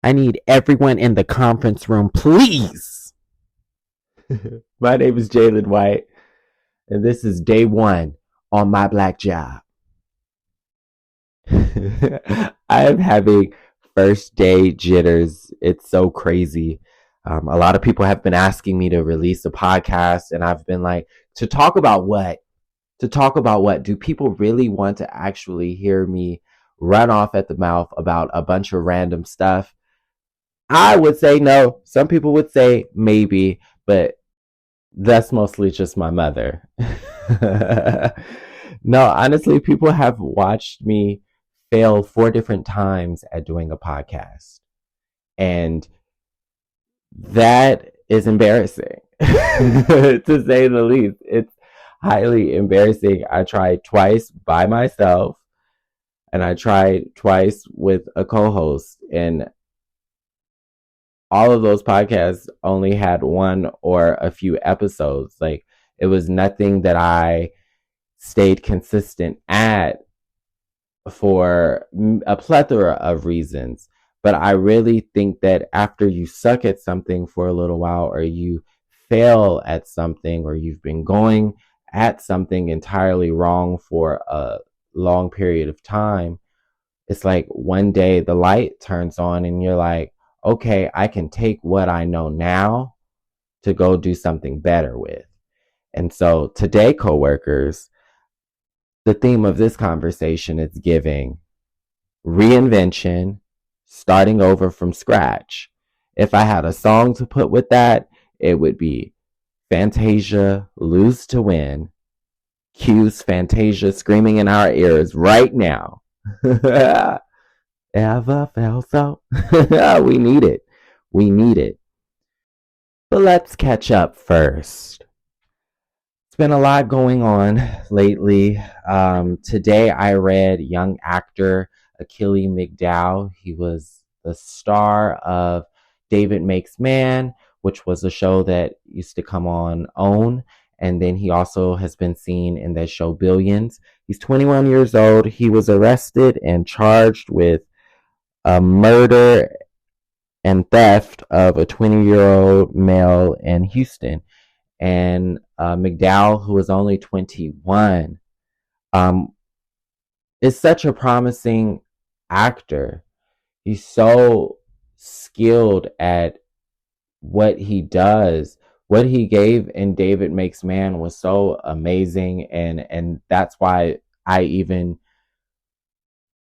I need everyone in the conference room, please. My name is Jalen White, and this is day one on my black job. I am having first day jitters. It's so crazy. A lot of people have been asking me to release a podcast, and I've been like, to talk about what? To talk about what? Do people really want to actually hear me run off at the mouth about a bunch of random stuff? I would say no. Some people would say maybe, but that's mostly just my mother. No, honestly, people have watched me fail 4 different times at doing a podcast. And that is embarrassing, to say the least. It's highly embarrassing. I tried twice by myself, and I tried twice with a co-host, and all of those podcasts only had one or a few episodes. Like, it was nothing that I stayed consistent at for a plethora of reasons. But I really think that after you suck at something for a little while, or you fail at something, or you've been going at something entirely wrong for a long period of time, it's like one day the light turns on and you're like, okay, I can take what I know now to go do something better with. And so today, coworkers, the theme of this conversation is giving reinvention, starting over from scratch. If I had a song to put with that, it would be Fantasia, Lose to Win. Cues Fantasia screaming in our ears right now. Ever felt so? We need it. We need it. But let's catch up first. It's been a lot going on lately. Today I read young actor Achille McDowell. He was the star of David Makes Man, which was a show that used to come on OWN. And then he also has been seen in that show Billions. He's 21 years old. He was arrested and charged with a murder and theft of a 20-year-old male in Houston. And McDowell, who is only 21, is such a promising actor. He's so skilled at what he does. What he gave in David Makes Man was so amazing, and that's why I even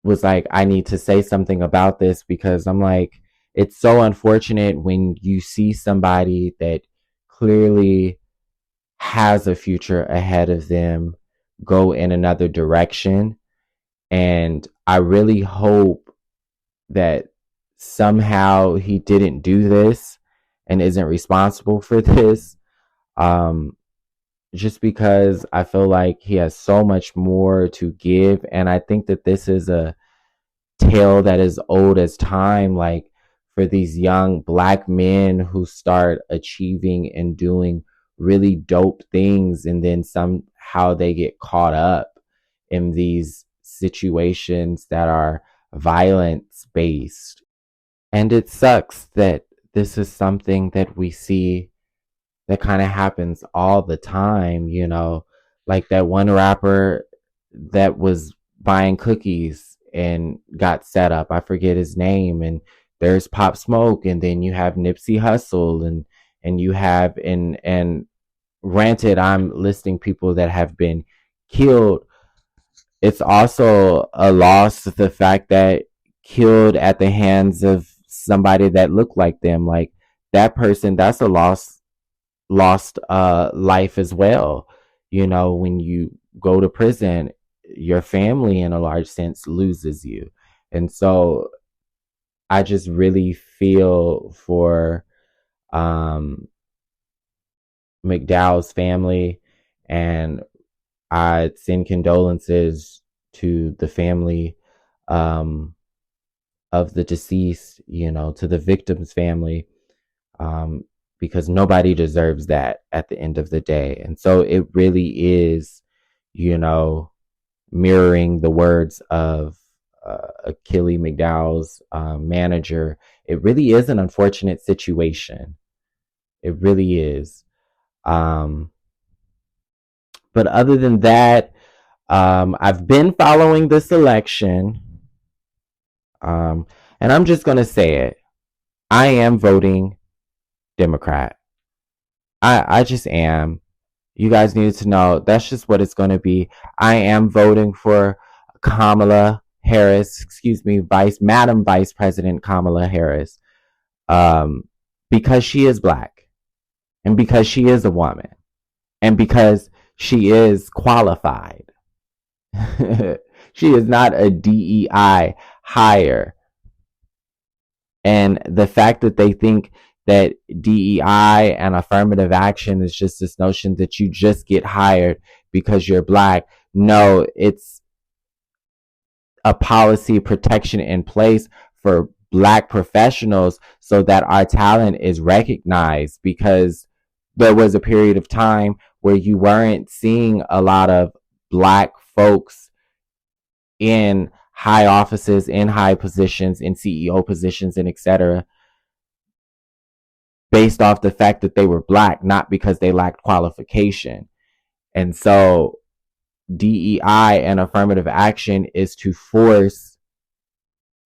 was like, I need to say something about this, because I'm like, it's so unfortunate when you see somebody that clearly has a future ahead of them go in another direction. And I really hope that somehow he didn't do this and isn't responsible for this. Just because I feel like he has so much more to give. And I think that this is a tale that is old as time, like for these young Black men who start achieving and doing really dope things, and then somehow they get caught up in these situations that are violence based. And it sucks that this is something that we see that kind of happens all the time, you know, like that one rapper that was buying cookies and got set up. I forget his name. And there's Pop Smoke, and then you have Nipsey Hussle, and you have, and granted, I'm listing people that have been killed. It's also a loss, the fact that killed at the hands of somebody that looked like them. Like that person, that's a lost life as well. You know, when you go to prison, your family in a large sense loses you. And so I just really feel for McDowell's family, and I send condolences to the family of the deceased, you know, to the victim's family, because nobody deserves that at the end of the day. And so it really is, you know, mirroring the words of Achille McDowell's manager. it really is an unfortunate situation. It really is. But other than that, I've been following this election. Um, and I'm just going to say it. I am voting Democrat. I just am. You guys need to know that's just what it's going to be. I am voting for Kamala Harris, Madam Vice President Kamala Harris, because she is black and because she is a woman and because she is qualified. She is not a DEI hire. And the fact that they think that DEI and affirmative action is just this notion that you just get hired because you're black. No, it's a policy protection in place for black professionals so that our talent is recognized, because there was a period of time where you weren't seeing a lot of black folks in high offices, in high positions, in CEO positions, and etc., based off the fact that they were black, not because they lacked qualification. And so DEI and affirmative action is to force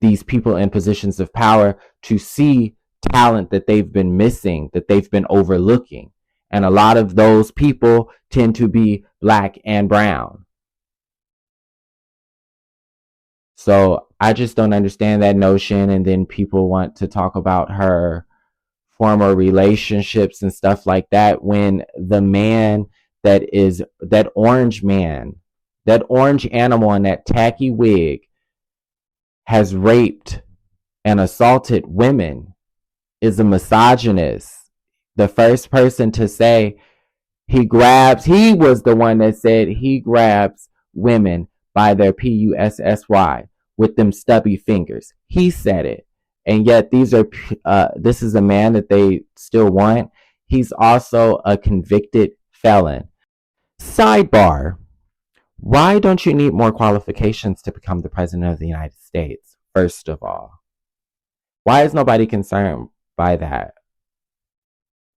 these people in positions of power to see talent that they've been missing, that they've been overlooking. And a lot of those people tend to be black and brown. So I just don't understand that notion. And then people want to talk about her former relationships and stuff like that, when the man that is that orange animal in that tacky wig has raped and assaulted women, is a misogynist. The first person to say he was the one that said he grabs women by their pussy with them stubby fingers. He said it. And yet this is a man that they still want. He's also a convicted felon. Sidebar: why don't you need more qualifications to become the president of the United States? First of all, why is nobody concerned by that?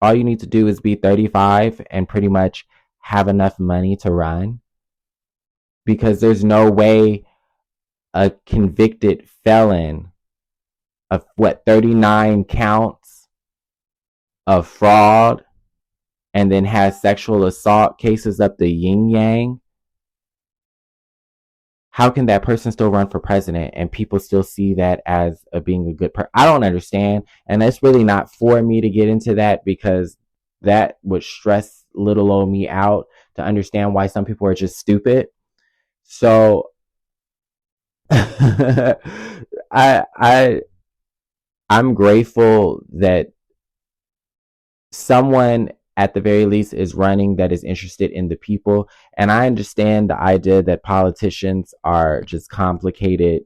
All you need to do is be 35 and pretty much have enough money to run. Because there's no way a convicted felon of 39 counts of fraud and then has sexual assault cases up the yin yang. How can that person still run for president and people still see that as being a good person? I don't understand. And that's really not for me to get into that, because that would stress little old me out to understand why some people are just stupid. So I'm grateful that someone at the very least is running that is interested in the people. And I understand the idea that politicians are just complicated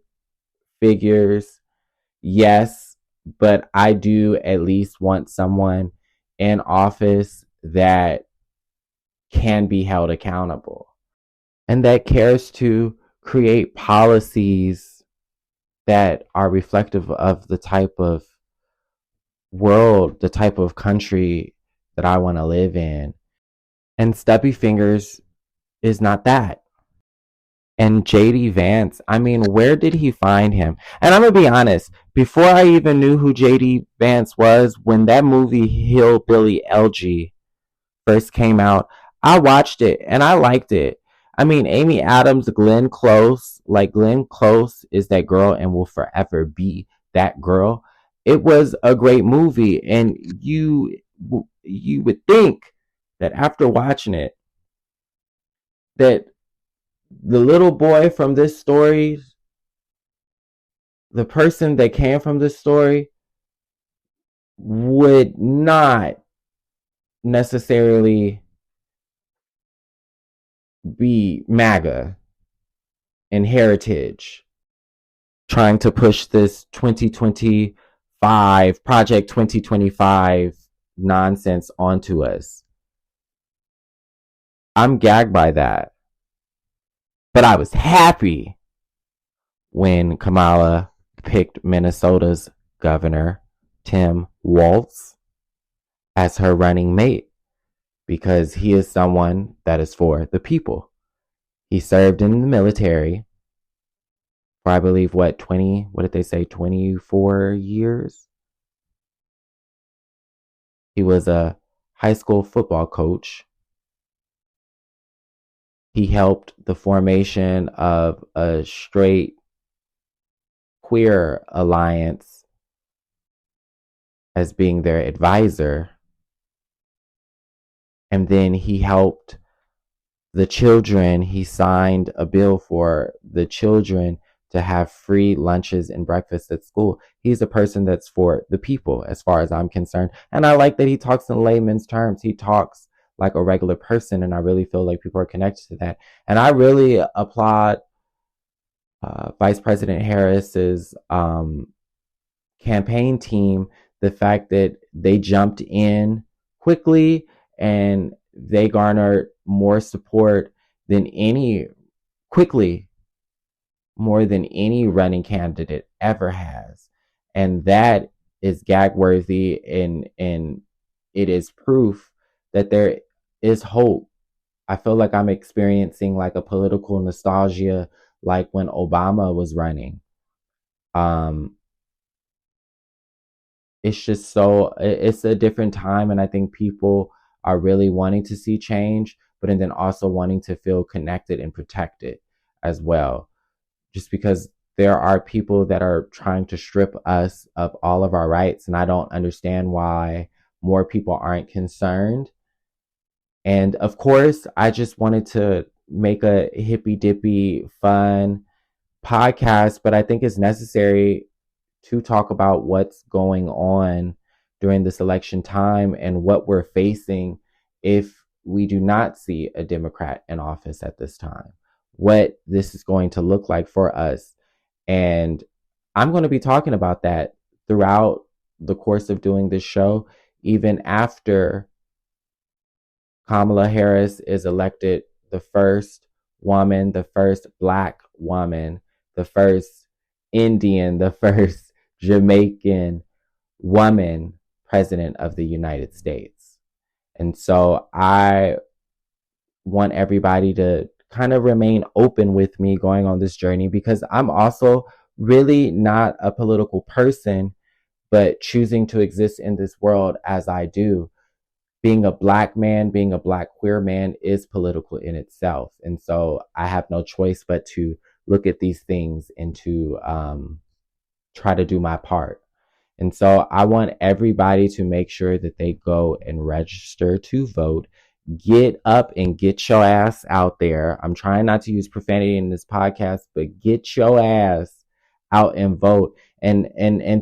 figures. Yes, but I do at least want someone in office that can be held accountable and that cares to create policies that are reflective of the type of world, the type of country that I want to live in. And Stubby Fingers is not that. And JD Vance, I mean, where did he find him? And I'm going to be honest, before I even knew who JD Vance was, when that movie Hillbilly Elegy first came out, I watched it and I liked it. I mean, Amy Adams, Glenn Close is that girl and will forever be that girl. It was a great movie, and you would think that after watching it, that the little boy from this story, the person that came from this story, would not necessarily be MAGA in heritage, trying to push this 2025 Project 2025 nonsense onto us. I'm gagged by that. But I was happy when Kamala picked Minnesota's governor Tim Walz as her running mate because he is someone that is for the people. He served in the military for, I believe, what did they say, 24 years? He was a high school football coach. He helped the formation of a straight queer alliance as being their advisor. And then he helped the children. He signed a bill for the children to have free lunches and breakfast at school. He's a person that's for the people, as far as I'm concerned. And I like that he talks in layman's terms. He talks like a regular person, and I really feel like people are connected to that. And I really applaud Vice President Harris's campaign team, the fact that they jumped in quickly and they garnered more support than any quickly more than any running candidate ever has. And that is gag worthy, and it is proof that there is hope. I feel like I'm experiencing like a political nostalgia like when Obama was running. Um it's just so it's a different time, and I think people are really wanting to see change, but and then also wanting to feel connected and protected as well, just because there are people that are trying to strip us of all of our rights, and I don't understand why more people aren't concerned. And of course, I just wanted to make a hippy dippy fun podcast, but I think it's necessary to talk about what's going on during this election time and what we're facing if we do not see a Democrat in office at this time, what this is going to look like for us. And I'm going to be talking about that throughout the course of doing this show, even after Kamala Harris is elected the first woman, the first Black woman, the first Indian, the first Jamaican woman president of the United States. And so I want everybody to kind of remain open with me going on this journey, because I'm also really not a political person, but choosing to exist in this world as I do. Being a Black man, being a Black queer man is political in itself. And so I have no choice but to look at these things and to try to do my part. And so I want everybody to make sure that they go and register to vote. Get up and get your ass out there. I'm trying not to use profanity in this podcast, but get your ass out and vote. And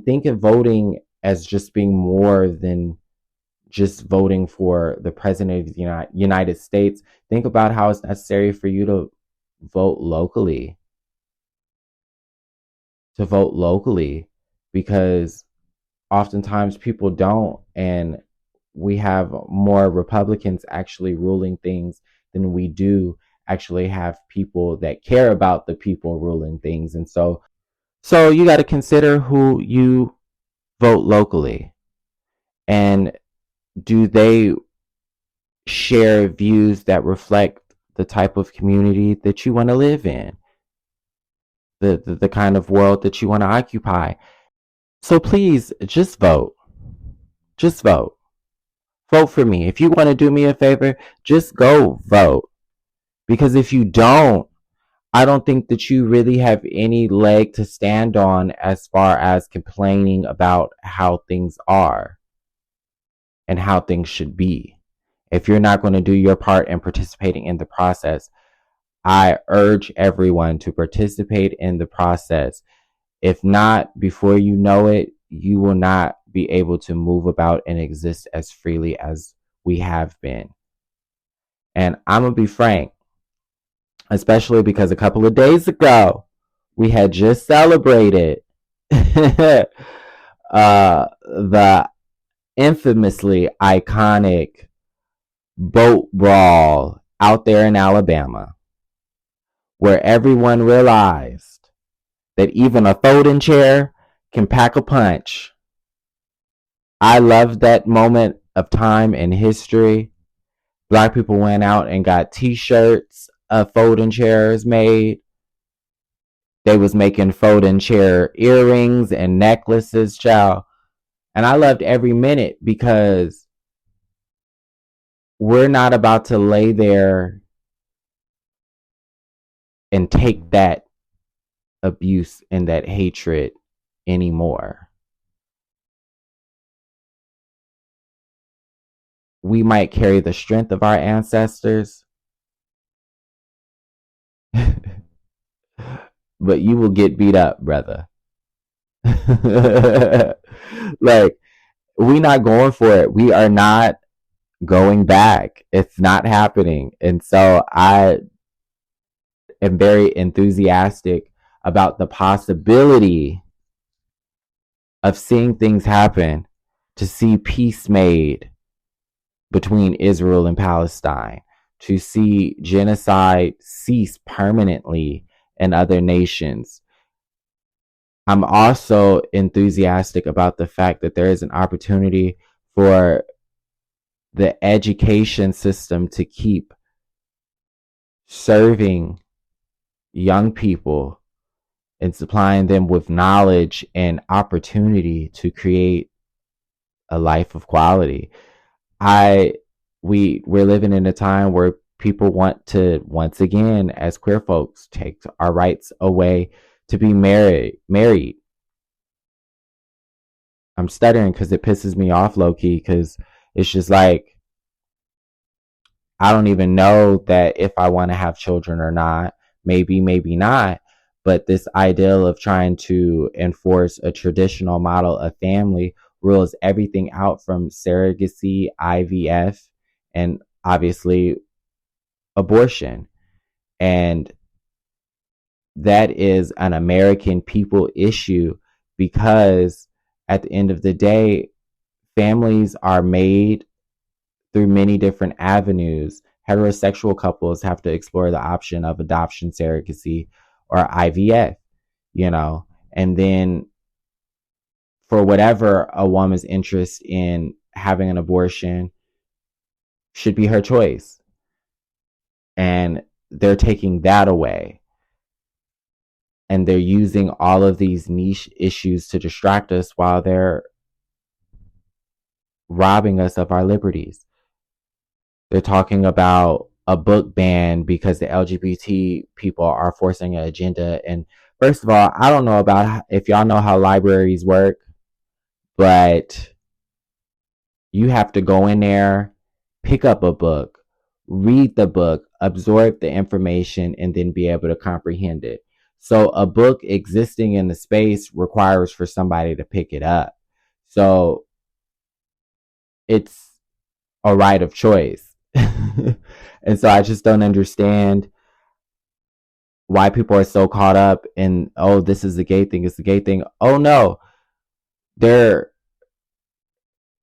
think of voting as just being more than just voting for the president of the United States. Think about how it's necessary for you to vote locally. To vote locally, because oftentimes people don't, and we have more Republicans actually ruling things than we do actually have people that care about the people ruling things. And so you got to consider who you vote locally, and do they share views that reflect the type of community that you want to live in, the kind of world that you want to occupy. So please just vote. Just vote. Vote for me. If you want to do me a favor, just go vote. Because if you don't, I don't think that you really have any leg to stand on as far as complaining about how things are and how things should be. If you're not going to do your part in participating in the process, I urge everyone to participate in the process. If not, before you know it, you will not be able to move about and exist as freely as we have been. And I'm going to be frank, especially because a couple of days ago, we had just celebrated the infamously iconic boat brawl out there in Alabama, where everyone realized that even a folding chair can pack a punch. I love that moment of time in history. Black people went out and got t-shirts of folding chairs made. They was making folding chair earrings and necklaces, child. And I loved every minute because we're not about to lay there and take that abuse and that hatred anymore. We might carry the strength of our ancestors, but you will get beat up, brother. Like, we not going for it. We are not going back. It's not happening. And so I am very enthusiastic about the possibility of seeing things happen, to see peace made between Israel and Palestine, to see genocide cease permanently in other nations. I'm also enthusiastic about the fact that there is an opportunity for the education system to keep serving young people and supplying them with knowledge and opportunity to create a life of quality. We're living in a time where people want to, once again, as queer folks, take our rights away to be married. I'm stuttering because it pisses me off, low key, because it's just like, I don't even know that if I want to have children or not. Maybe, maybe not. But this ideal of trying to enforce a traditional model of family rules everything out, from surrogacy, IVF, and obviously abortion. And that is an American people issue, because at the end of the day, families are made through many different avenues. Heterosexual couples have to explore the option of adoption, surrogacy, or IVF, and then for whatever a woman's interest in having an abortion should be her choice. And they're taking that away. And they're using all of these niche issues to distract us while they're robbing us of our liberties. They're talking about a book ban because the LGBT people are forcing an agenda. And first of all, I don't know about if y'all know how libraries work, but you have to go in there, pick up a book, read the book, absorb the information, and then be able to comprehend it. So a book existing in the space requires for somebody to pick it up. So it's a right of choice. And so I just don't understand why people are so caught up in, oh, this is a gay thing, it's a gay thing. Oh no, they're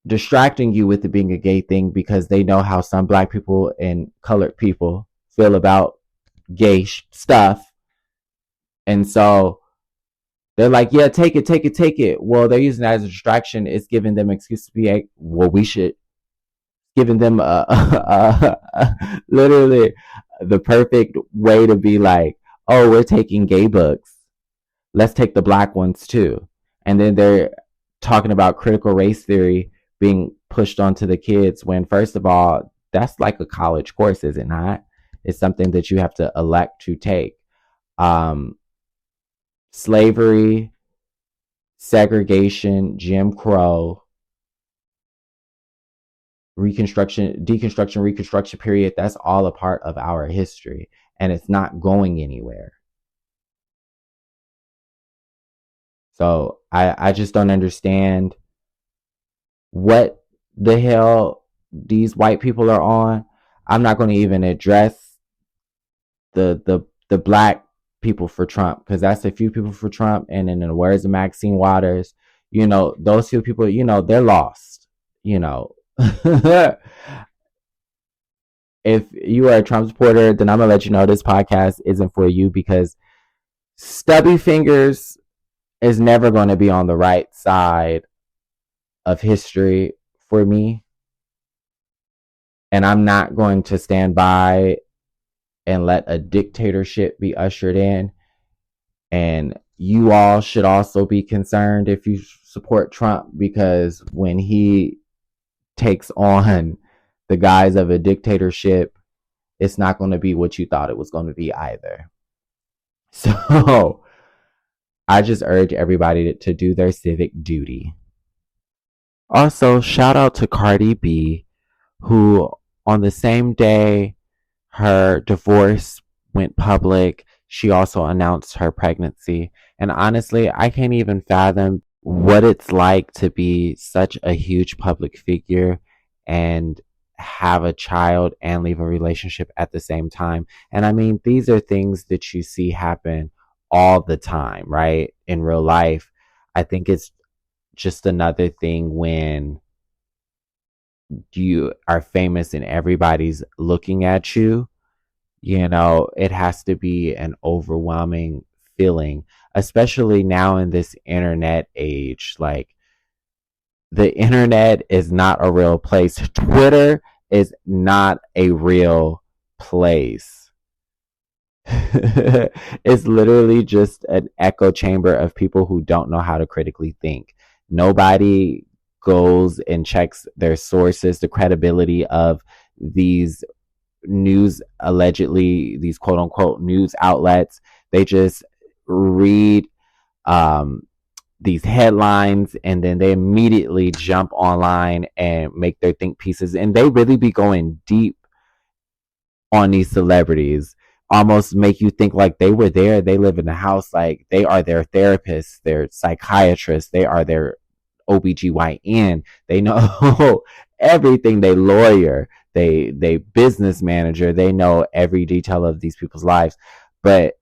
distracting you with it being a gay thing because they know how some black people and colored people feel about gay stuff. And so they're like, yeah, take it, take it, take it. Well, they're using that as a distraction. It's giving them an excuse to be like, well, we should, giving them literally the perfect way to be like, oh, we're taking gay books. Let's take the black ones too. And then they're talking about critical race theory being pushed onto the kids when, first of all, that's like a college course, is it not? It's something that you have to elect to take. Slavery, segregation, Jim Crow, deconstruction, reconstruction period, that's all a part of our history, and it's not going anywhere. So I just don't understand what the hell these white people are on. I'm not going to even address the black people for Trump, because that's a few people for Trump. And in the words of Maxine Waters, those few people, they're lost. If you are a Trump supporter, then I'm gonna let you know this podcast isn't for you, because stubby fingers is never going to be on the right side of history for me. And I'm not going to stand by and let a dictatorship be ushered in. And you all should also be concerned if you support Trump, because when he takes on the guise of a dictatorship, it's not going to be what you thought it was going to be either. So I just urge everybody to do their civic duty. Also, shout out to Cardi B, who on the same day her divorce went public, she also announced her pregnancy. And honestly, I can't even fathom what it's like to be such a huge public figure and have a child and leave a relationship at the same time. And I mean, these are things that you see happen all the time, right? In real life. I think it's just another thing when you are famous and everybody's looking at you. You know, it has to be an overwhelming feeling, especially now in this internet age. Like, the internet is not a real place. Twitter is not a real place. It's literally just an echo chamber of people who don't know how to critically think. Nobody goes and checks their sources, the credibility of these news, allegedly these quote unquote news outlets. They just read these headlines and then they immediately jump online and make their think pieces, and they really be going deep on these celebrities, almost make you think like they were there, they live in the house, like they are their therapists, their psychiatrists, they are their OBGYN, they know everything, they lawyer, they business manager, they know every detail of these people's lives. But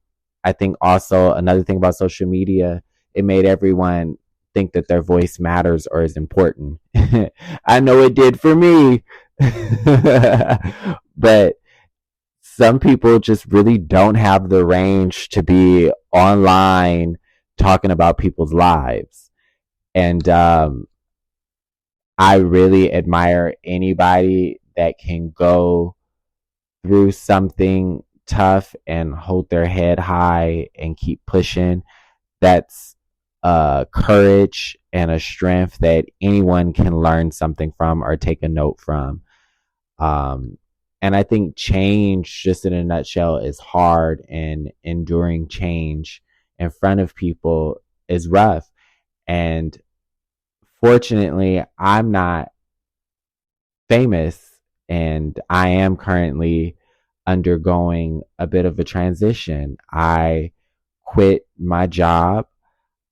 I think also another thing about social media, it made everyone think that their voice matters or is important. I know it did for me. But some people just really don't have the range to be online talking about people's lives. And I really admire anybody that can go through something tough and hold their head high and keep pushing. That's courage and a strength that anyone can learn something from or take a note from. And I think change, just in a nutshell, is hard, and enduring change in front of people is rough. And fortunately, I'm not famous, and I am currently undergoing a bit of a transition. I quit my job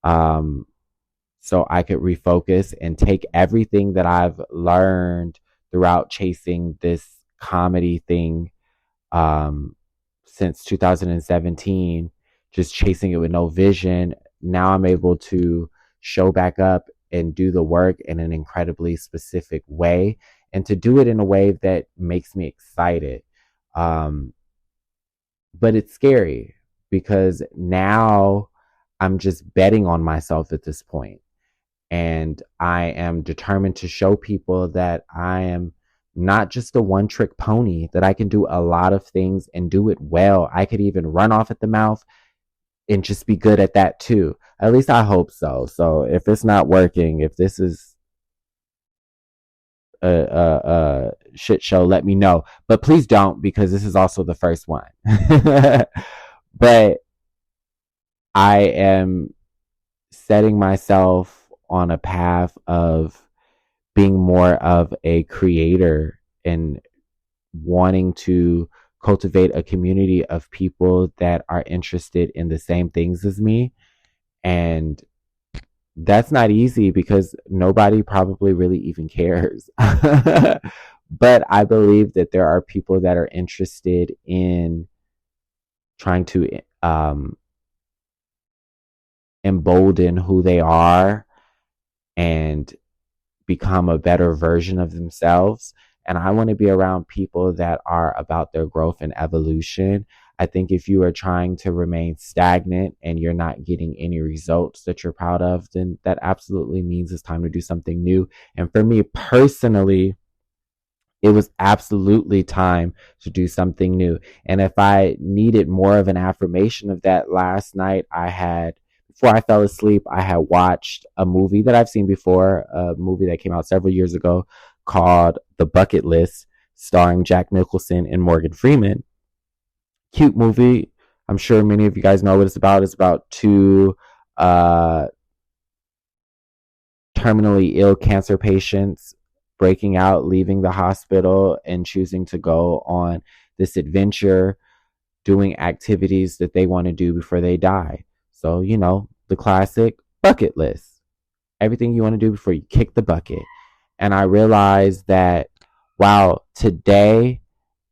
so I could refocus and take everything that I've learned throughout chasing this comedy thing since 2017, just chasing it with no vision. Now I'm able to show back up and do the work in an incredibly specific way, and to do it in a way that makes me excited. But it's scary because now I'm just betting on myself at this point. And I am determined to show people that I am not just a one trick pony, that I can do a lot of things and do it well. I could even run off at the mouth and just be good at that too. At least I hope so. So if it's not working, if this is a shit show, let me know. But please don't, because this is also the first one. But I am setting myself on a path of being more of a creator and wanting to cultivate a community of people that are interested in the same things as me. And that's not easy because nobody probably really even cares. But I believe that there are people that are interested in trying to embolden who they are and become a better version of themselves. And I want to be around people that are about their growth and evolution. I think if you are trying to remain stagnant and you're not getting any results that you're proud of, then that absolutely means it's time to do something new. And for me personally, it was absolutely time to do something new. And if I needed more of an affirmation of that, last night before I fell asleep, I had watched a movie that I've seen before, a movie that came out several years ago called The Bucket List, starring Jack Nicholson and Morgan Freeman. Cute movie. I'm sure many of you guys know what it's about. It's about two uh, terminally ill cancer patients breaking out, leaving the hospital, and choosing to go on this adventure, doing activities that they want to do before they die. So, the classic bucket list. Everything you want to do before you kick the bucket. And I realized that, wow, today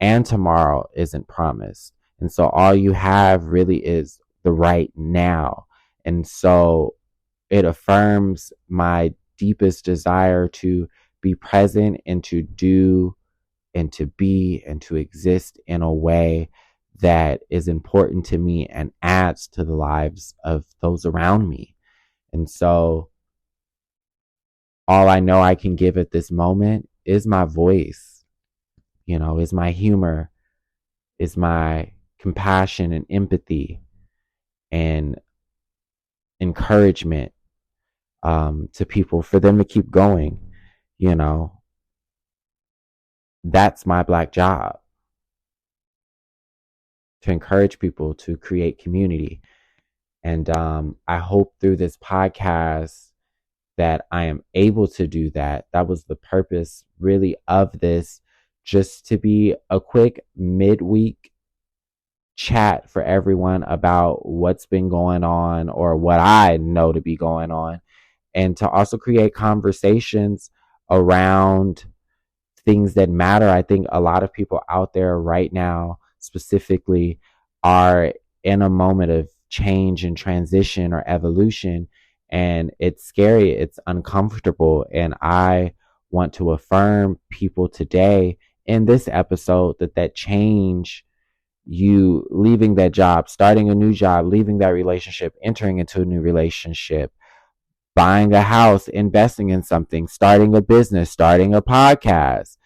and tomorrow isn't promised. And so all you have really is the right now. And so it affirms my deepest desire to be present and to do and to be and to exist in a way that is important to me and adds to the lives of those around me. And so all I know I can give at this moment is my voice, is my humor, is my compassion and empathy and encouragement to people for them to keep going. That's my Black job, to encourage people to create community. And I hope through this podcast that I am able to do that. That was the purpose really of this, just to be a quick midweek chat for everyone about what's been going on or what I know to be going on, and to also create conversations around things that matter. I think a lot of people out there right now specifically are in a moment of change and transition or evolution, and it's scary, it's uncomfortable, and I want to affirm people today in this episode that change, you leaving that job, starting a new job, leaving that relationship, entering into a new relationship, buying a house, investing in something, starting a business, starting a podcast,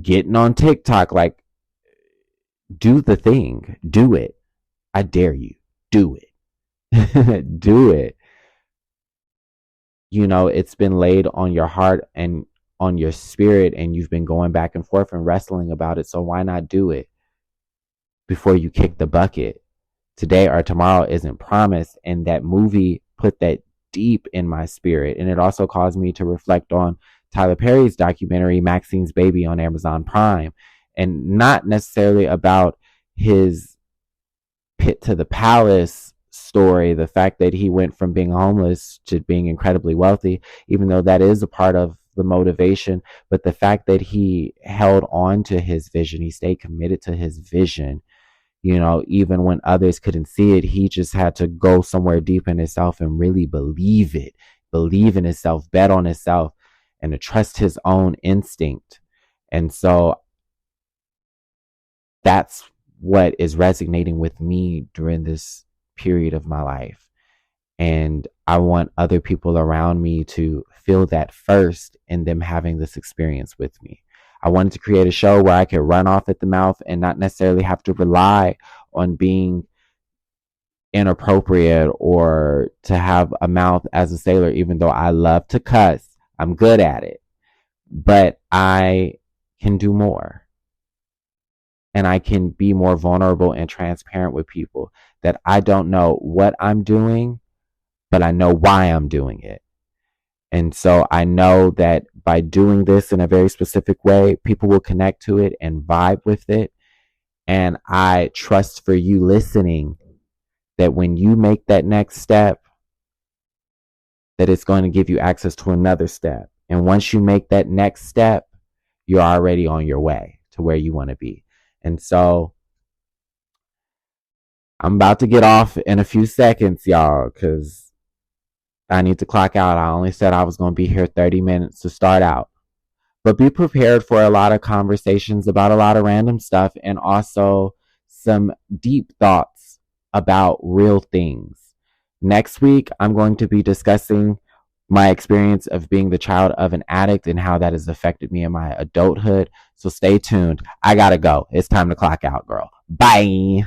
getting on TikTok, like, do the thing, do it. I dare you, do it. Do it. It's been laid on your heart and on your spirit, and you've been going back and forth and wrestling about it. So why not do it before you kick the bucket? Today or tomorrow isn't promised. And that movie put that deep in my spirit. And it also caused me to reflect on Tyler Perry's documentary, Maxine's Baby, on Amazon Prime. And not necessarily about his pit to the palace story, the fact that he went from being homeless to being incredibly wealthy, even though that is a part of the motivation, but the fact that he held on to his vision, he stayed committed to his vision, even when others couldn't see it. He just had to go somewhere deep in himself and really believe in himself, bet on himself, and to trust his own instinct. And so that's what is resonating with me during this period of my life. And I want other people around me to feel that first in them having this experience with me. I wanted to create a show where I could run off at the mouth and not necessarily have to rely on being inappropriate or to have a mouth as a sailor, even though I love to cuss. I'm good at it. But I can do more. And I can be more vulnerable and transparent with people, that I don't know what I'm doing, but I know why I'm doing it. And so I know that by doing this in a very specific way, people will connect to it and vibe with it. And I trust for you listening that when you make that next step, that it's going to give you access to another step. And once you make that next step, you're already on your way to where you want to be. And so I'm about to get off in a few seconds, y'all, because I need to clock out. I only said I was going to be here 30 minutes to start out. But be prepared for a lot of conversations about a lot of random stuff, and also some deep thoughts about real things. Next week, I'm going to be discussing my experience of being the child of an addict and how that has affected me in my adulthood. So stay tuned. I gotta go. It's time to clock out, girl. Bye.